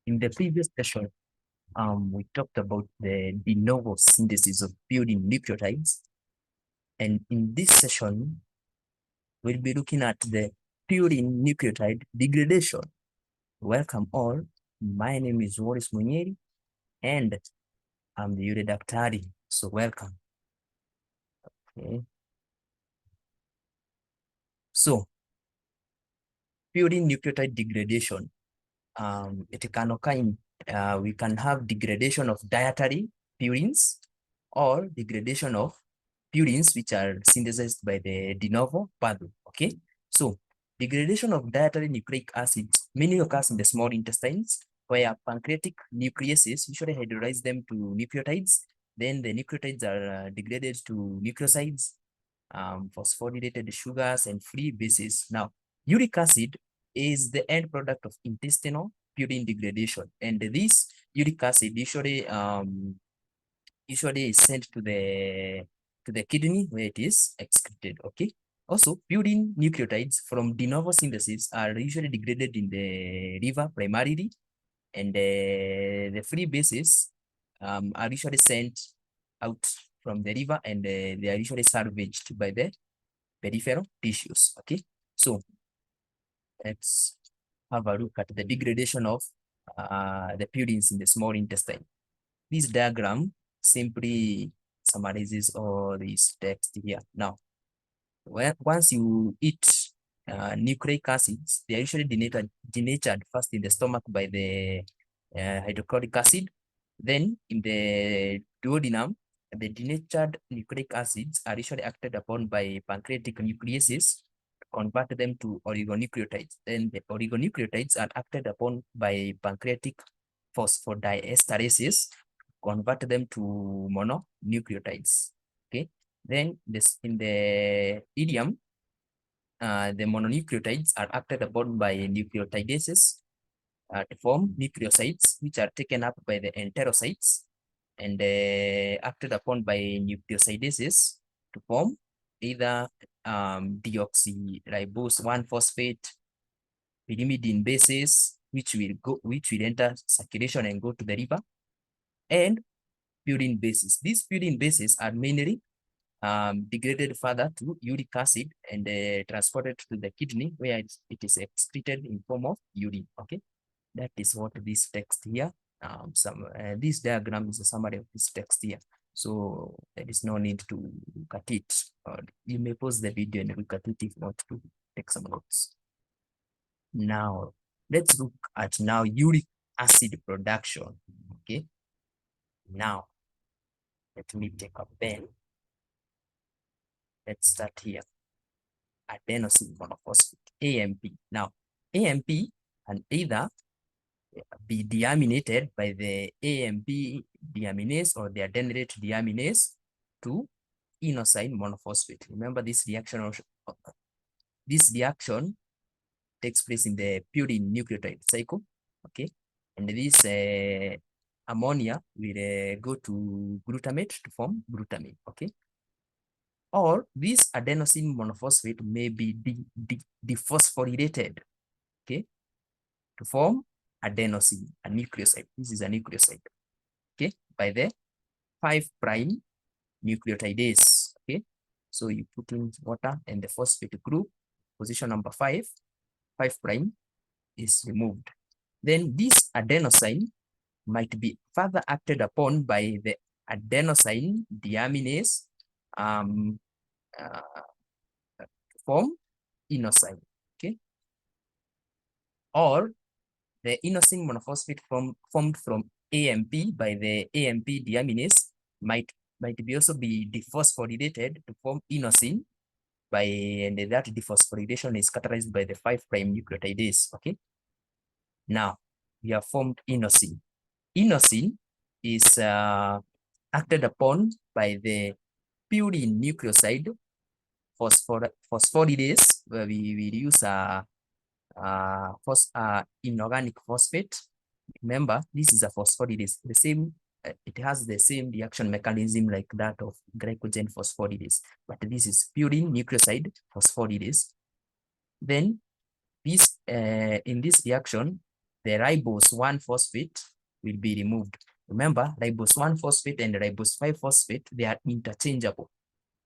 In the previous session, we talked about the de novo synthesis of building nucleotides. And in this session, we'll be looking at the purine nucleotide degradation. Welcome all. My name is Wallace Munyeri, and I'm the DIETARY. So welcome. Okay. So, purine nucleotide degradation. It can occur in, we can have degradation of dietary purines or degradation of purines which are synthesized by the de novo pathway. Okay, so degradation of dietary nucleic acids mainly occurs in the small intestines, where pancreatic nucleases usually hydrolyze them to nucleotides. Then the nucleotides are degraded to nucleosides, phosphorylated sugars, and free bases. Now, uric acid is the end product of intestinal purine degradation, and this uric acid usually is sent to the kidney where it is excreted. Okay. Also, purine nucleotides from de novo synthesis are usually degraded in the liver primarily, and the free bases are usually sent out from the liver, and they are usually salvaged by the peripheral tissues. Okay, so let's have a look at the degradation of the purines in the small intestine. This diagram simply summarizes all these text here. Now, once you eat nucleic acids, they are usually denatured first in the stomach by the hydrochloric acid. Then in the duodenum, the denatured nucleic acids are usually acted upon by pancreatic nucleases to convert them to oligonucleotides. Then the oligonucleotides are acted upon by pancreatic phosphodiesterases, convert them to mononucleotides. Okay. Then this in the ileum, the mononucleotides are acted upon by nucleotidases to form nucleosides, which are taken up by the enterocytes and acted upon by nucleosidases to form either deoxyribose 1-phosphate, pyrimidine bases, which will enter circulation and go to the liver, and purine bases. These purine bases are mainly degraded further to uric acid and transported to the kidney, where it is excreted in form of urine. Okay, that is what this text here. This diagram is a summary of this text here. So there is no need to look at it. Or you may pause the video and look at it if you want to take some notes. Now, let's look at now uric acid production. Okay. Now, let me take a pen. Let's start here. Adenosine monophosphate, AMP. Now, AMP can either be deaminated by the AMP deaminase or the adenylate deaminase to inosine monophosphate. Remember, this reaction takes place in the purine nucleotide cycle. Okay, and this ammonia will go to glutamate to form glutamine. Okay, or this adenosine monophosphate may be dephosphorylated, okay, to form adenosine, a nucleoside. This is a nucleoside, okay, by the 5' nucleotidase, okay. So you put in water and the phosphate group, position number 5 is removed. Then this adenosine might be further acted upon by the adenosine deaminase form inosine, okay, or the inosine monophosphate formed from AMP by the AMP deaminase might also be dephosphorylated to form inosine by, and that dephosphorylation is catalyzed by the 5' nucleotidase. Okay. Now we have formed inosine. Inosine is acted upon by the purine nucleoside phosphorylase, where we will use inorganic phosphate. Remember, this is a phosphorylase. The same, it has the same reaction mechanism like that of glycogen phosphorylase, but this is purine nucleoside phosphorylase. Then this in this reaction, the ribose 1-phosphate will be removed. Remember, ribose 1-phosphate and ribose 5-phosphate, they are interchangeable.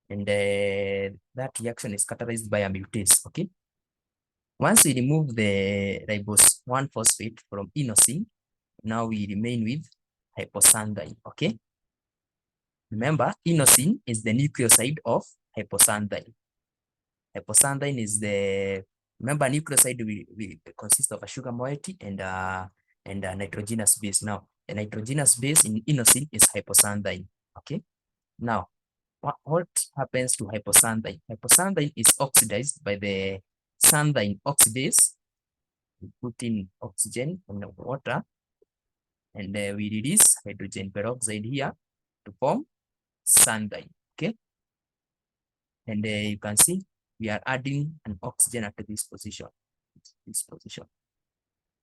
And that reaction is catalyzed by a mutase, okay? Once we remove the ribose 1-phosphate from inosine, now we remain with hypoxanthine, okay? Remember, inosine is the nucleoside of hypoxanthine. Hypoxanthine is the, remember, nucleoside will consist of a sugar moiety and a nitrogenous base. Now, the nitrogenous base in inosine is hypoxanthine, okay? Now, what happens to hypoxanthine? Hypoxanthine is oxidized by the xanthine oxidase. We put in oxygen and water, and we release hydrogen peroxide here to form xanthine, okay? And you can see we are adding an oxygen at this position,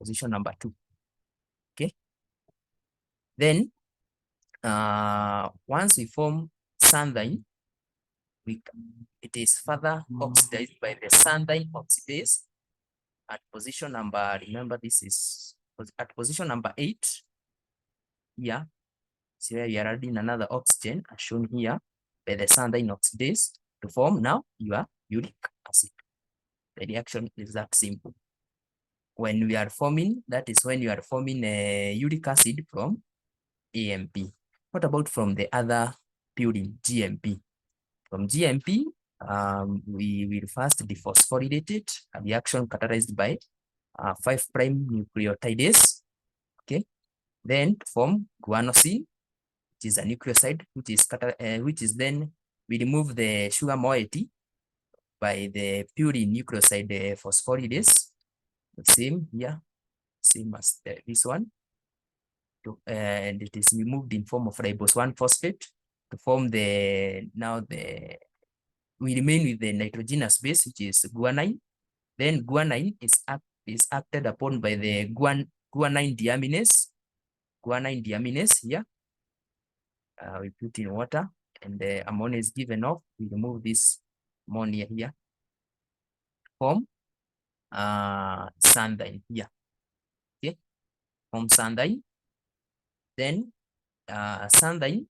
position number 2, okay? Then, once we form xanthine, it is further oxidized by the xanthine oxidase at position number, remember this is at position number 8, here, so we are adding another oxygen as shown here by the xanthine oxidase to form now your uric acid. The reaction is that simple. When we are forming, that is when you are forming a uric acid from AMP. What about from the other purine, GMP? From GMP, we will first dephosphorylate it, a reaction catalyzed by 5' nucleotidase, okay? Then to form guanosine, which is a nucleoside, which is then we remove the sugar moiety by the purine nucleoside phosphorylase, the same here, same as this one, and it is removed in form of ribose 1-phosphate to form the, now the, we remain with the nitrogenous base, which is guanine. Then guanine is acted upon by the guanine deaminase. Guanine deaminase here. We put in water and the ammonia is given off. We remove this ammonia here. Form xanthine here. Okay. Form xanthine. Then xanthine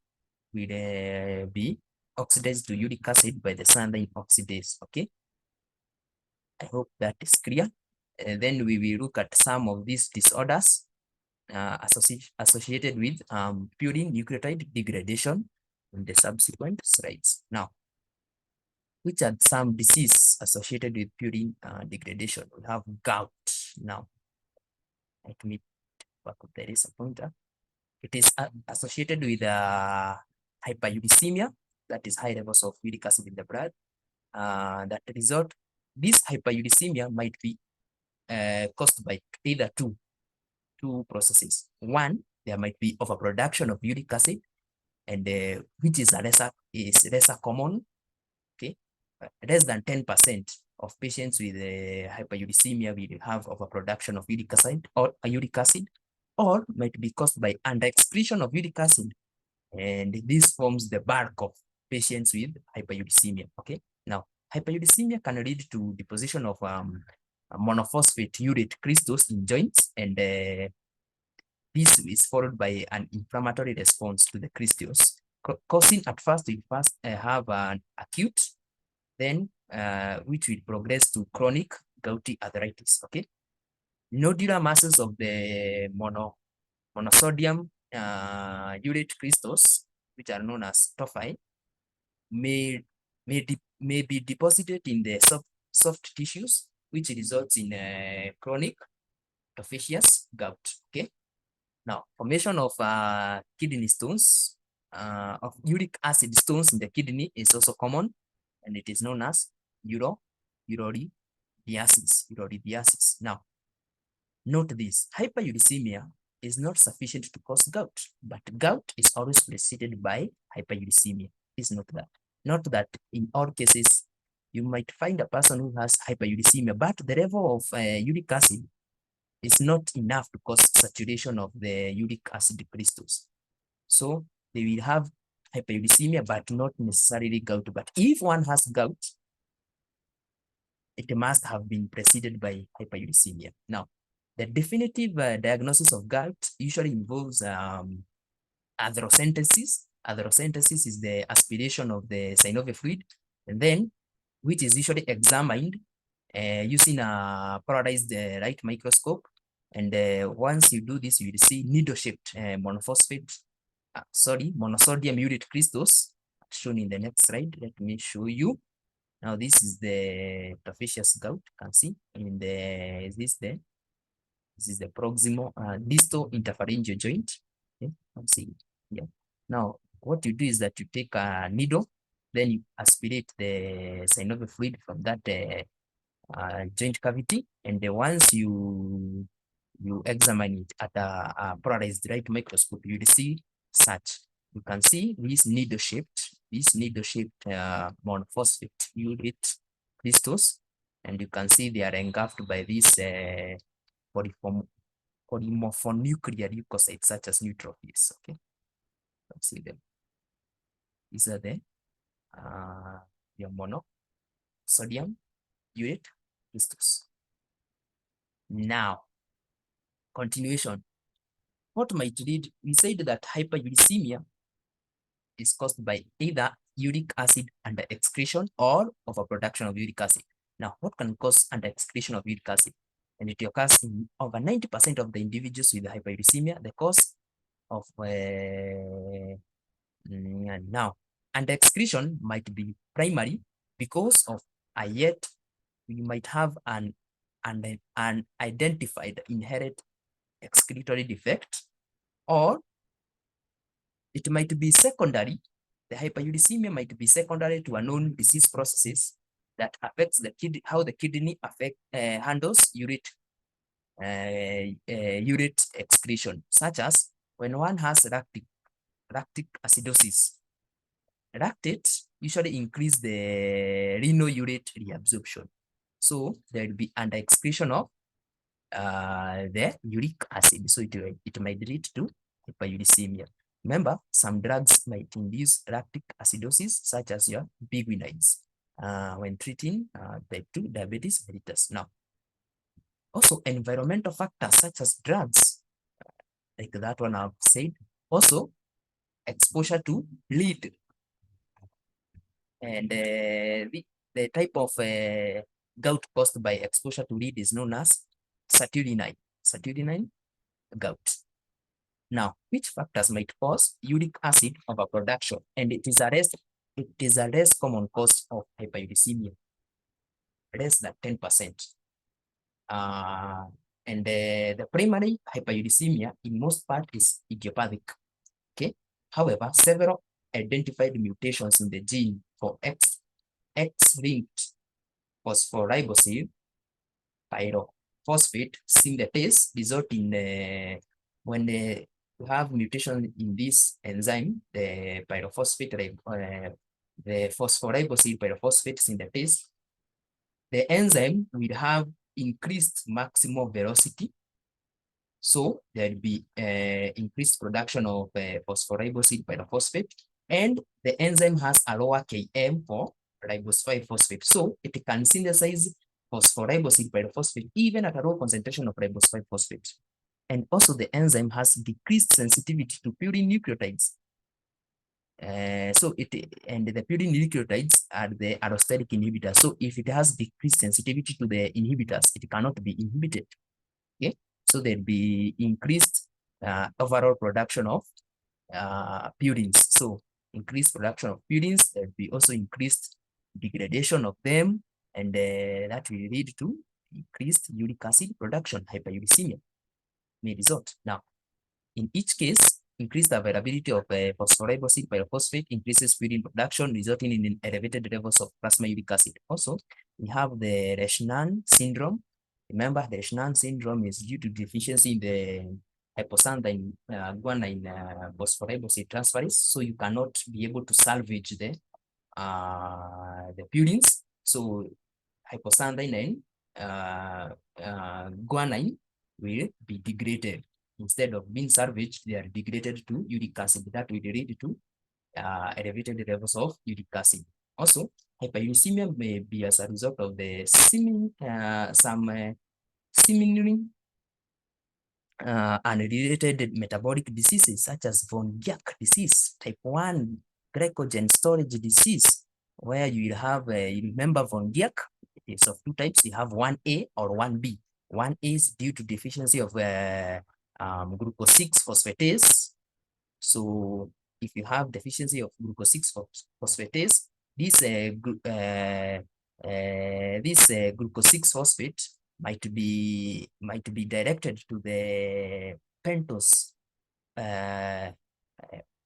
will be oxidized to uric acid by the xanthine oxidase. Okay. I hope that is clear. Then we will look at some of these disorders associated with purine nucleotide degradation in the subsequent slides. Now, which are some diseases associated with purine degradation? We have gout. Now, let me back up the eraser pointer. It is associated with hyperuricemia, that is high levels of uric acid in the blood. This hyperuricemia might be caused by either two processes. One, there might be overproduction of uric acid, and which is lesser common. Okay, less than 10% of patients with hyperuricemia will have overproduction of uric acid, or might be caused by underexpression of uric acid, and this forms the bulk of patients with hyperuricemia. Okay, now hyperuricemia can lead to deposition of monophosphate urate crystals in joints, and this is followed by an inflammatory response to the crystals, causing at first we have an acute, then which will progress to chronic gouty arthritis. Okay, nodular masses of the monosodium urate crystals, which are known as tophi, may be deposited in the soft tissues, which results in chronic tophaceous gout. Okay. Now, formation of kidney stones, of uric acid stones in the kidney is also common, and it is known as urolithiasis. Now, note this: hyperuricemia is not sufficient to cause gout, but gout is always preceded by hyperuricemia. Please note that. Note that in all cases, you might find a person who has hyperuricemia, but the level of uric acid is not enough to cause saturation of the uric acid crystals. So they will have hyperuricemia, but not necessarily gout. But if one has gout, it must have been preceded by hyperuricemia. Now, The definitive diagnosis of gout usually involves atherocentesis. Atherocentesis is the aspiration of the synovial fluid, and then which is usually examined using a polarized light microscope. And once you do this, you will see needle-shaped monosodium urate crystals shown in the next slide. Let me show you. Now this is the tophaceous gout. You can see in the this is the proximal distal interpharyngeal joint. Okay, let's see. Yeah. Now what you do is that you take a needle, then you aspirate the synovial fluid from that joint cavity, and once you examine it at a polarized light microscope, you will see such. You can see these needle-shaped monophosphate urate crystals, and you can see they are engulfed by these polymorphonuclear leukocytes such as neutrophils. Okay, let's see them. These are the monosodium urate crystals. Now, continuation. What might lead? We said that hyperuricemia is caused by either uric acid under excretion or overproduction of uric acid. Now, what can cause under excretion of uric acid? And it occurs in over 90% of the individuals with hyperuricemia. The cause of now, under excretion might be primary because of yet we might have an unidentified inherent excretory defect, or it might be secondary. The hyperuricemia might be secondary to a known disease processes that affects the kidney, how the kidney handles urate excretion, such as when one has lactic acidosis. Lactate usually increase the renal urate reabsorption. So there will be under excretion of the uric acid. So it might lead to hyperuricemia. Remember, some drugs might induce lactic acidosis, such as your biguanides, when treating type 2 diabetes mellitus. Now, also environmental factors such as drugs, like that one I've said, also exposure to lead. And the type of gout caused by exposure to lead is known as Saturninine gout. Now, which factors might cause uric acid overproduction? And it is a less common cause of hyperuricemia, less than 10%. And the primary hyperuricemia in most part is idiopathic. Okay. However, several identified mutations in the gene for X-linked phosphoriboside pyrophosphate synthetase result in when you have mutation in this enzyme, the pyrophosphate, the phosphoriboside pyrophosphate synthetase, the enzyme will have increased maximum velocity. So there will be increased production of phosphoriboside pyrophosphate, and the enzyme has a lower Km for ribose phosphate. So it can synthesize phosphoriboside pyrophosphate even at a low concentration of ribose phosphate. And also the enzyme has decreased sensitivity to purine nucleotides. And the purine nucleotides are the allosteric inhibitors. So if it has decreased sensitivity to the inhibitors, it cannot be inhibited. Okay, so there'll be increased overall production of purines. So increased production of purines, there'll be also increased degradation of them, and that will lead to increased uric acid production. Hyperuricemia may result. Now, in each case, increased availability of phosphoriboside pyrophosphate increases purine production, resulting in elevated levels of plasma uric acid. Also, we have the Reschnan syndrome. Remember, the Reschnan syndrome is due to deficiency in the hypoxanthine guanine phosphoriboside transferase, so you cannot be able to salvage the purines. So hypoxanthine and guanine will be degraded. Instead of being salvaged, they are degraded to uric acid. That will lead to elevated levels of uric acid. Also, hyperuricemia may be as a result of the similin unrelated metabolic diseases such as von Gierke disease, type 1 glycogen storage disease, where you will have, you remember von Gierke, it is of two types. You have 1A or 1B. 1A is due to deficiency of glucose 6 phosphatase. So if you have deficiency of glucose 6 phosphatase, this glucose 6 phosphate might be directed to the pentose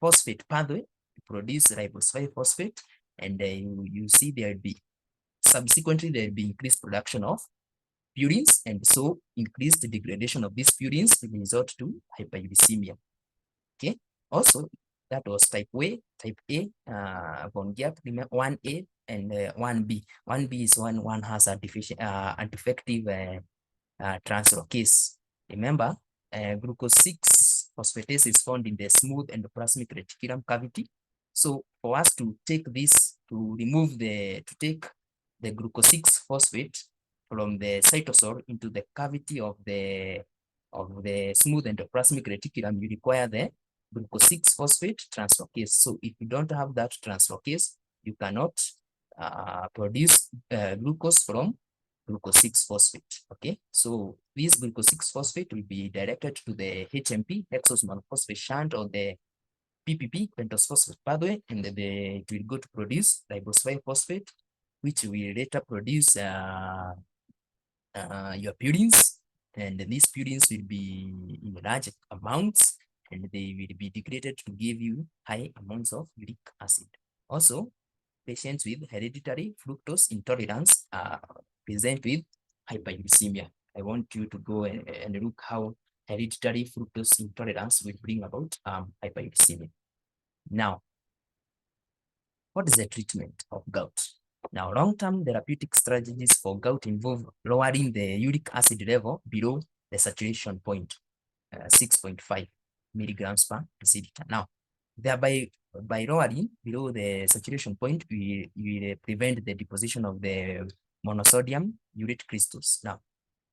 phosphate pathway to produce ribose 5 phosphate, and you see there will be subsequently there will be increased production of purines, and so increased degradation of these purines will result to hyperuricemia. Okay. Also, that was type A, von Gierke, 1A and 1B. 1B is one has a deficient defective translocase. Remember, glucose 6 phosphatase is found in the smooth endoplasmic reticulum cavity. So for us to take this, to take the glucose 6 phosphate from the cytosol into the cavity of the smooth endoplasmic reticulum, you require the glucose 6 phosphate translocase. So if you don't have that translocase, you cannot produce glucose from glucose 6 phosphate. Okay, so this glucose 6 phosphate will be directed to the HMP, hexose monophosphate shunt, or the PPP, pentose phosphate pathway, and then it will go to produce ribose 5 phosphate, which will later produce your purines, and these purines will be in large amounts, and they will be degraded to give you high amounts of uric acid. Also, patients with hereditary fructose intolerance present with hyperuricemia. I want you to go and look how hereditary fructose intolerance will bring about hyperuricemia. Now, what is the treatment of gout? Now, long-term therapeutic strategies for gout involve lowering the uric acid level below the saturation point, 6.5 milligrams per deciliter. Now, thereby, by lowering below the saturation point, we will prevent the deposition of the monosodium urate crystals. Now,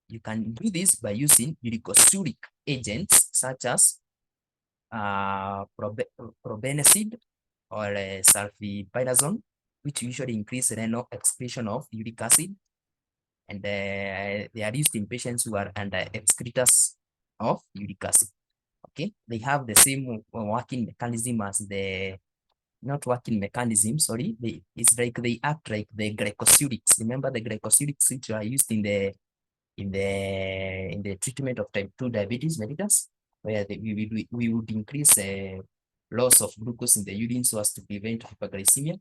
you can do this by using uricosuric agents such as probenecid or sulfipyrazone, which usually increase renal excretion of uric acid, and they are used in patients who are under excretors of uric acid. Okay, they have the same working mechanism as the it's like they act like the glycosurics. Remember the glycosurics which are used in the treatment of type 2 diabetes mellitus, where we would increase loss of glucose in the urine so as to prevent hyperglycemia.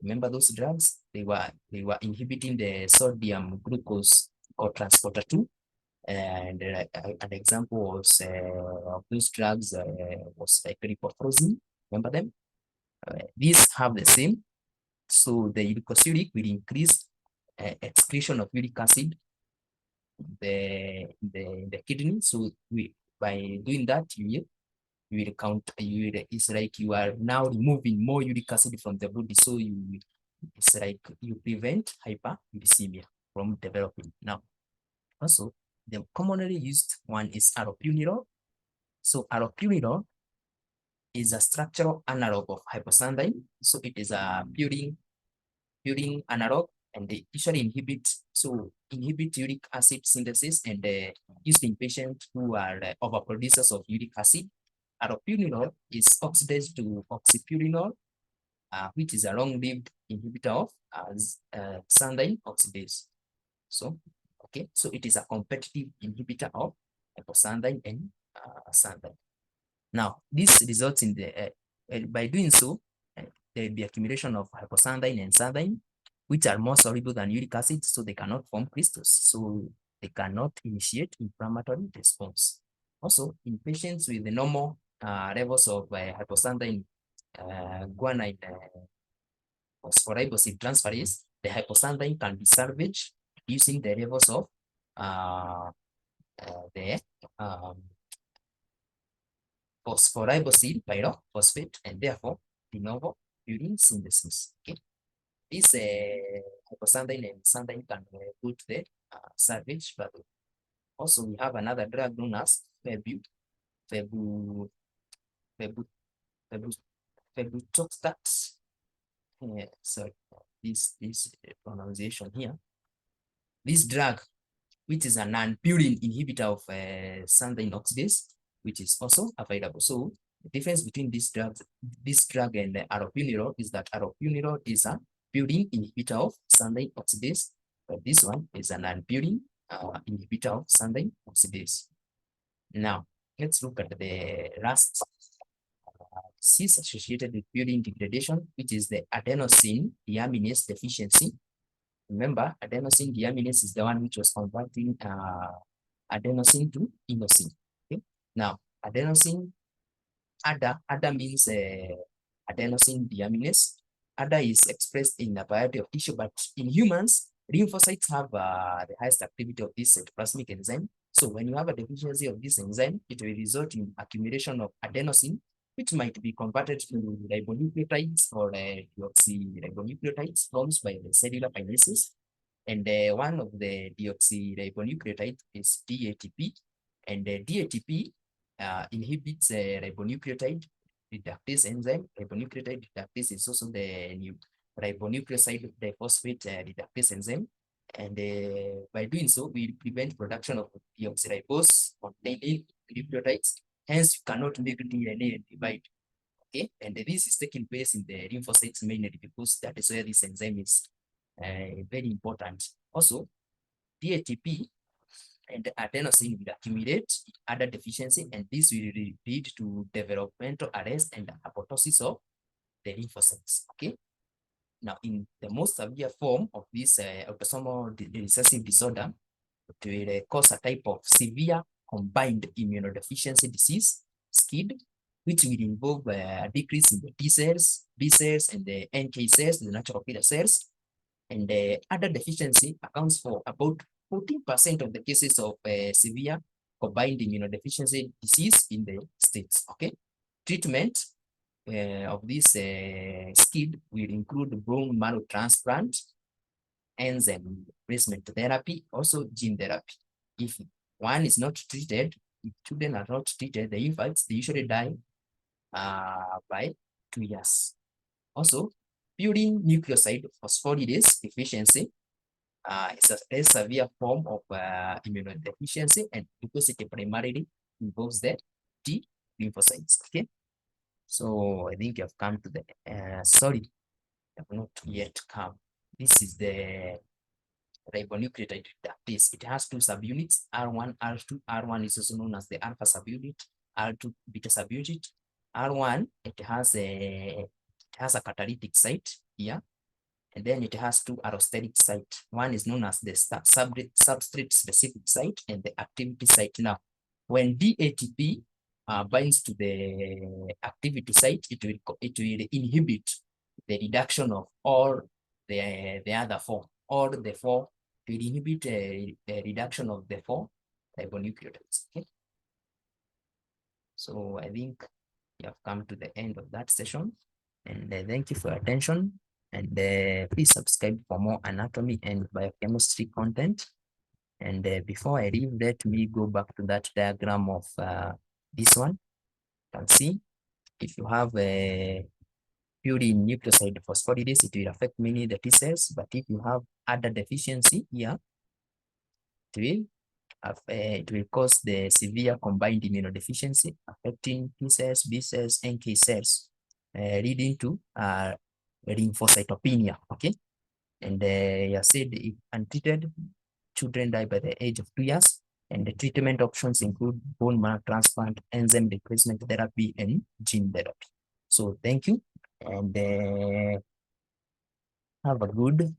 Remember those drugs? They were inhibiting the sodium glucose or transporter 2. And an example was of those drugs was like ripofroxacin. Remember them? These have the same. So the uricosuric will increase excretion of uric acid in the kidney. So by doing that, it's like you are now removing more uric acid from the body. So it's like you prevent hyperuricemia from developing. Now, also, the commonly used one is allopurinol. So allopurinol is a structural analog of hypoxanthine. So it is a purine analog, and they usually inhibit uric acid synthesis, and used in patients who are overproducers of uric acid. Allopurinol is oxidized to oxypurinol, which is a long-lived inhibitor of xanthine oxidase. So, okay, so it is a competitive inhibitor of hypoxanthine and xanthine. Now, this results in by doing so, there will be accumulation of hypoxanthine and xanthine, which are more soluble than uric acid, so they cannot form crystals, so they cannot initiate inflammatory response. Also, in patients with the normal levels of hypoxanthine guanine phosphorybosid transferase, the hypoxanthine can be salvaged using the levels of the phosphorybosid pyrophosphate, and therefore de novo purine synthesis. Okay, this hypoxanthine and xanthine can put the salvage value. Also, we have another drug known as febu, febu, febu, febu, febutoxstat. So this pronunciation here. This drug, which is a non-purine inhibitor of xanthine oxidase, which is also available. So the difference between this drug and allopurinol is that allopurinol is a purine inhibitor of xanthine oxidase, but this one is a non-purine inhibitor of xanthine oxidase. Now, let's look at the last disease associated with purine degradation, which is the adenosine deaminase deficiency. Remember, adenosine deaminase is the one which was converting adenosine to inosine. Okay. Now, adenosine, ADA means adenosine deaminase. ADA is expressed in a variety of tissue, but in humans, lymphocytes have the highest activity of this cytoplasmic enzyme. So when you have a deficiency of this enzyme, it will result in accumulation of adenosine, which might be converted to ribonucleotides or deoxyribonucleotides formed by the cellular kinases. And one of the deoxyribonucleotides is DATP. And DATP inhibits ribonucleotide reductase enzyme. Ribonucleotide reductase is also the new ribonucleoside diphosphate reductase enzyme. And by doing so, we prevent production of deoxyribose containing nucleotides. Hence, you cannot make DNA and divide. Okay, and this is taking place in the lymphocytes mainly because that is where this enzyme is very important. Also, DATP and adenosine will accumulate other deficiency, and this will lead to developmental arrest and apoptosis of the lymphocytes. Okay. Now, in the most severe form of this autosomal recessive disorder, it will cause a type of severe combined immunodeficiency disease, SCID, which will involve a decrease in the T cells, B cells, and the NK cells, the natural killer cells. And the other deficiency accounts for about 14% of the cases of severe combined immunodeficiency disease in the States. Okay, treatment of this SCID will include bone marrow transplant, enzyme replacement therapy, also gene therapy. If one is not treated, if children are not treated, the infants, they usually die by 2 years. Also, purine nucleoside phosphoridase deficiency is a severe form of immunodeficiency, and because it primarily involves the T lymphocytes. Okay, so I think I've come to the sorry, I've not yet come. This is the ribonucleotide reductase. It has two subunits, R1, R2. R1 is also known as the alpha subunit, R2 beta subunit. R1, it has a catalytic site here, and then it has two allosteric sites. One is known as the substrate specific site and the activity site. Now, when DATP binds to the activity site, it will inhibit the reduction of all the other four, or the four. It will inhibit a reduction of the four ribonucleotides. Okay. So I think you have come to the end of that session, and thank you for your attention. And please subscribe for more anatomy and biochemistry content. And before I leave, let me go back to that diagram of this one. You can see if you have a purine nucleoside phosphoridase, it will affect mainly the T cells. But if you have other deficiency here, it will cause the severe combined immunodeficiency affecting T cells, B cells, NK cells, leading to lymphocytopenia. Okay, and you said if untreated, children die by the age of 2 years, and the treatment options include bone marrow transplant, enzyme replacement therapy, and gene therapy. So thank you, and have a good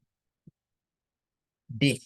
day.